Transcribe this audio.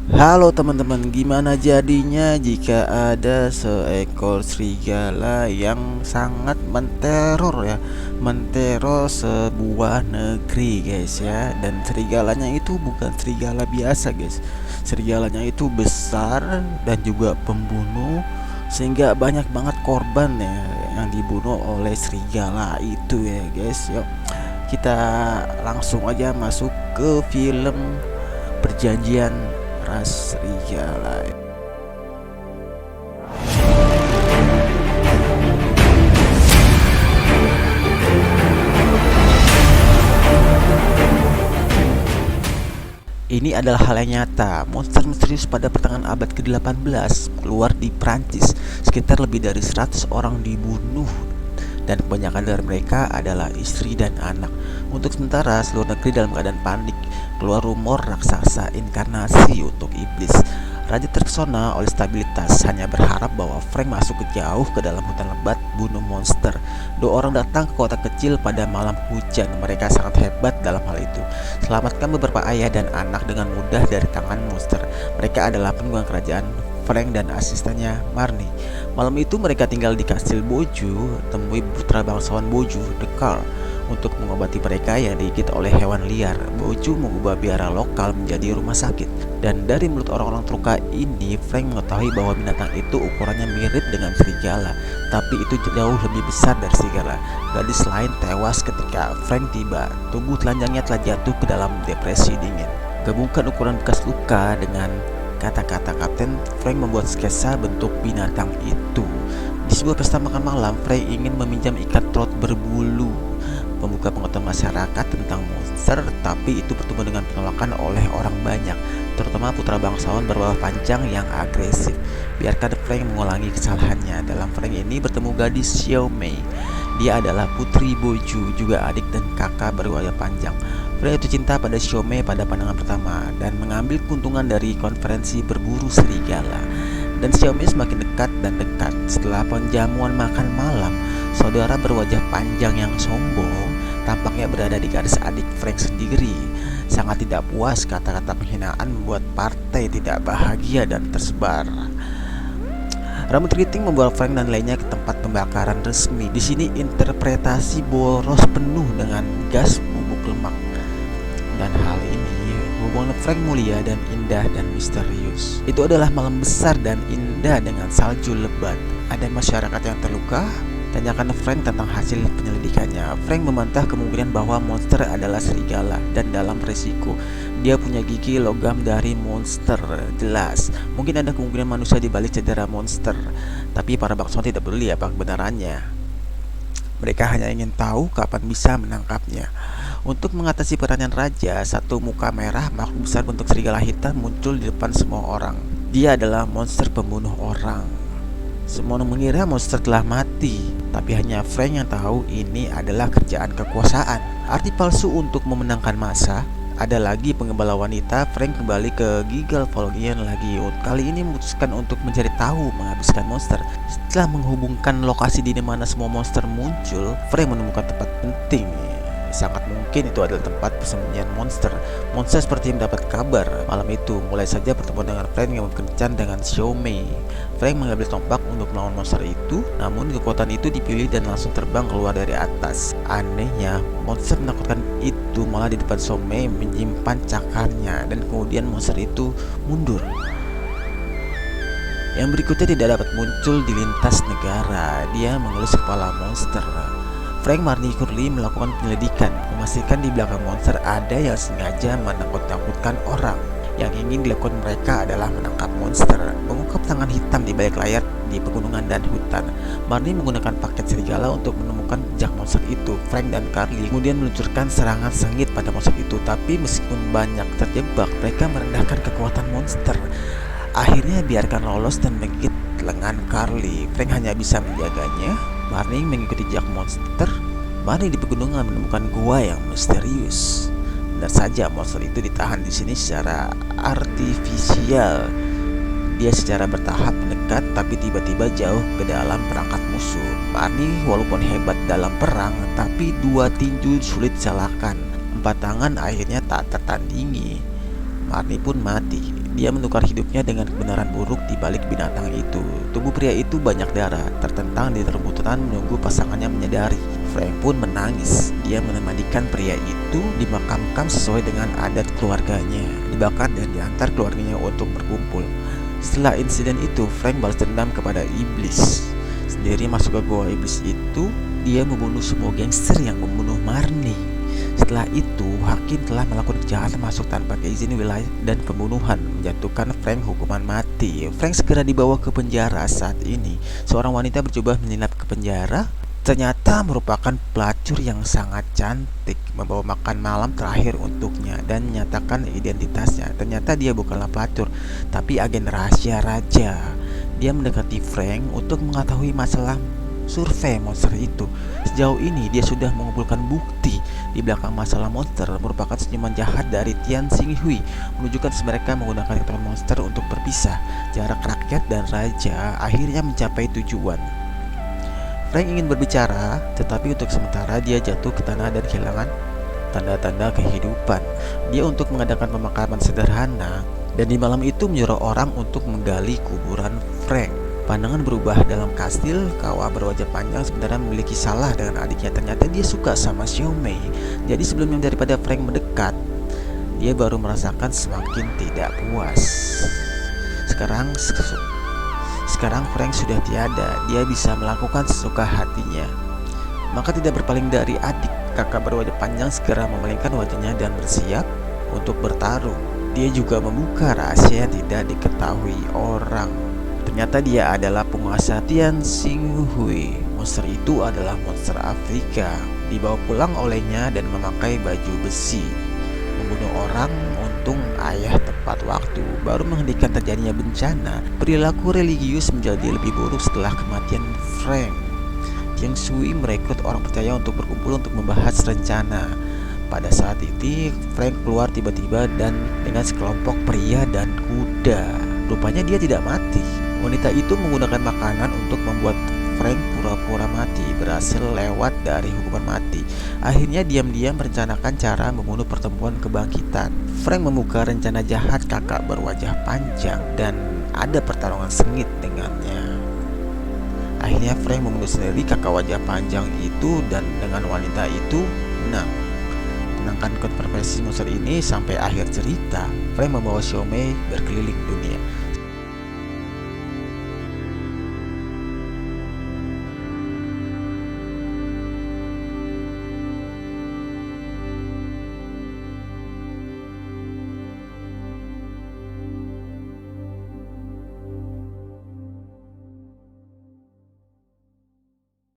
Halo teman-teman, gimana jadinya jika ada seekor serigala yang sangat menteror ya, menteror sebuah negeri guys ya. Dan serigalanya itu bukan serigala biasa guys, serigalanya itu besar dan juga pembunuh, sehingga banyak banget korban ya yang dibunuh oleh serigala itu ya guys. Yuk kita langsung aja masuk ke film Perjanjian Ras Serigala. Ini adalah hal yang nyata. Monster misterius pada pertengahan abad ke-18 keluar di Prancis. Sekitar lebih dari 100 orang dibunuh dan kebanyakan dari mereka adalah istri dan anak. Untuk sementara seluruh negeri dalam keadaan panik. Keluar rumor raksasa inkarnasi untuk iblis. Raja terpesona oleh stabilitas, hanya berharap bahwa Frank masuk jauh ke dalam hutan lebat bunuh monster. Dua orang datang ke kota kecil pada malam hujan. Mereka sangat hebat dalam hal itu. Selamatkan beberapa ayah dan anak dengan mudah dari tangan monster. Mereka adalah penunggang kerajaan Frank dan asistennya Marnie. Malam itu mereka tinggal di kastil Boju, temui putra bangsawan Boju, The Carl, untuk mengobati mereka yang digigit oleh hewan liar. Boju mengubah biara lokal menjadi rumah sakit. Dan dari mulut orang-orang terluka ini, Frank mengetahui bahwa binatang itu ukurannya mirip dengan serigala, tapi itu jauh lebih besar dari serigala. Gadis lain tewas ketika Frank tiba. Tubuh telanjangnya telah jatuh ke dalam depresi dingin. Gabungkan ukuran bekas luka dengan kata-kata Kapten, Frank membuat sketsa bentuk binatang itu. Di sebuah pesta makan malam, Frank ingin meminjam ikat trot berbulu, membuka pengetahuan masyarakat tentang monster, tapi itu bertemu dengan penolakan oleh orang banyak, terutama putra bangsawan berbawah panjang yang agresif. Biarkan Frank mengulangi kesalahannya. Dalam Frank ini bertemu gadis Xiao Mei. Dia adalah putri Boju, juga adik dan kakak berwajah panjang. Frank jatuh cinta pada Xiao Mei pada pandangan pertama dan mengambil keuntungan dari konferensi berburu serigala. Dan Xiao Mei semakin dekat dan dekat. Setelah penjamuan makan malam, saudara berwajah panjang yang sombong tampaknya berada di garis adik Frank sendiri. Sangat tidak puas, kata-kata penghinaan membuat partai tidak bahagia dan tersebar. Rambut keriting membawa Frank dan lainnya ke tempat pembakaran resmi. Di sini interpretasi boros penuh dengan gas bubuk lemak. Dan hal ini hubungan Frank mulia dan indah dan misterius. Itu adalah malam besar dan indah dengan salju lebat. Ada masyarakat yang terluka. Tanyakan Frank tentang hasil penyelidikannya. Frank membantah kemungkinan bahwa monster adalah serigala dan dalam resiko. Dia punya gigi logam dari monster, jelas. Mungkin ada kemungkinan manusia di balik cedera monster, tapi para bangsawan tidak peduli apa kebenarannya. Mereka hanya ingin tahu kapan bisa menangkapnya. Untuk mengatasi peranan raja, satu muka merah makhluk besar bentuk serigala hitam muncul di depan semua orang. Dia adalah monster pembunuh orang. Semua orang mengira monster telah mati, tapi hanya Frank yang tahu ini adalah kerjaan kekuasaan. Arti palsu untuk memenangkan massa. Ada lagi pengembala wanita. Frank kembali ke Gigalfolgian lagi. Kali ini memutuskan untuk mencari tahu menghabiskan monster. Setelah menghubungkan lokasi di mana semua monster muncul, Frank menemukan tempat penting. Sangat mungkin itu adalah tempat persembunyian monster. Monster seperti mendapat kabar malam itu. Mulai saja pertemuan dengan Frank yang berkencan dengan Xiao Mei. Frank mengambil tombak untuk melawan monster itu, namun kekuatan itu dipilih dan langsung terbang keluar dari atas. Anehnya, monster menakutkan itu malah di depan Xiao Mei menyimpan cakarnya, dan kemudian monster itu mundur. Yang berikutnya tidak dapat muncul di lintas negara. Dia mengelus kepala monster. Frank, Marnie, Curly melakukan penyelidikan, memastikan di belakang monster ada yang sengaja menakut-nakutkan orang. Yang ingin dilakukan mereka adalah menangkap monster, mengungkap tangan hitam di balik layar di pegunungan dan hutan. Marnie menggunakan paket serigala untuk menemukan jejak monster itu. Frank dan Carly kemudian meluncurkan serangan sengit pada monster itu, tapi meskipun banyak terjebak, mereka merendahkan kekuatan monster. Akhirnya biarkan lolos dan menggigit lengan Carly. Frank hanya bisa menjaganya. Marnie mengikuti jejak monster. Marnie di pegunungan menemukan gua yang misterius. Benar saja, monster itu ditahan di sini secara artifisial. Dia secara bertahap mendekat, tapi tiba-tiba jauh ke dalam perangkat musuh. Marnie walaupun hebat dalam perang, tapi dua tinju sulit disalahkan. Empat tangan akhirnya tak tertandingi. Marnie pun mati. Dia menukar hidupnya dengan kebenaran buruk di balik binatang itu. Tubuh pria itu banyak darah, tertentang di rumputan menunggu pasangannya menyadari. Frank pun menangis. Dia memandikan pria itu, dimakamkan sesuai dengan adat keluarganya, dibakar dan diantar keluarganya untuk berkumpul. Setelah insiden itu, Frank balas dendam kepada iblis. Sendiri masuk ke goa iblis itu, dia membunuh semua gangster yang membunuh Marnie. Setelah itu, hakim telah melakukan kejahatan masuk tanpa izin wilayah dan pembunuhan, menjatuhkan Frank hukuman mati. Frank segera dibawa ke penjara. Saat ini, seorang wanita berjubah menyelinap ke penjara. Ternyata merupakan pelacur yang sangat cantik, membawa makan malam terakhir untuknya dan menyatakan identitasnya. Ternyata dia bukanlah pelacur, tapi agen rahasia raja. Dia mendekati Frank untuk mengetahui masalah survei monster itu. Sejauh ini dia sudah mengumpulkan bukti. Di belakang masalah monster merupakan senyuman jahat dari Tian Xinghui, menunjukkan mereka menggunakan keterangan monster untuk berpisah. Jarak rakyat dan raja akhirnya mencapai tujuan. Frank ingin berbicara, tetapi untuk sementara dia jatuh ke tanah dan kehilangan tanda-tanda kehidupan. Dia untuk mengadakan pemakaman sederhana, dan di malam itu menyuruh orang untuk menggali kuburan Frank. Pandangan berubah dalam kastil. Kawa berwajah panjang sebenarnya memiliki salah dengan adiknya. Ternyata dia suka sama Xiaomei. Jadi sebelumnya daripada Frank mendekat, dia baru merasakan semakin tidak puas. Sekarang Frank sudah tiada. Dia bisa melakukan sesuka hatinya. Maka tidak berpaling dari adik, kakak berwajah panjang segera memalingkan wajahnya dan bersiap untuk bertarung. Dia juga membuka rahasia yang tidak diketahui orang. Ternyata dia adalah penguasa Tian Xinghui. Monster itu adalah monster Afrika. Dibawa pulang olehnya dan memakai baju besi. Membunuh orang, untung ayah tepat waktu. Baru menghentikan terjadinya bencana. Perilaku religius menjadi lebih buruk setelah kematian Frank. Tian Xinghui merekrut orang percaya untuk berkumpul untuk membahas rencana. Pada saat itu, Frank keluar tiba-tiba dan dengan sekelompok pria dan kuda. Rupanya dia tidak mati. Wanita itu menggunakan makanan untuk membuat Frank pura-pura mati, berhasil lewat dari hukuman mati. Akhirnya diam-diam merencanakan cara membunuh pertemuan kebangkitan. Frank membuka rencana jahat kakak berwajah panjang dan ada pertarungan sengit dengannya. Akhirnya Frank membunuh sendiri kakak wajah panjang itu dan dengan wanita itu menang. Menangkan kontroversi monster ini sampai akhir cerita. Frank membawa Xiaomei berkeliling dunia.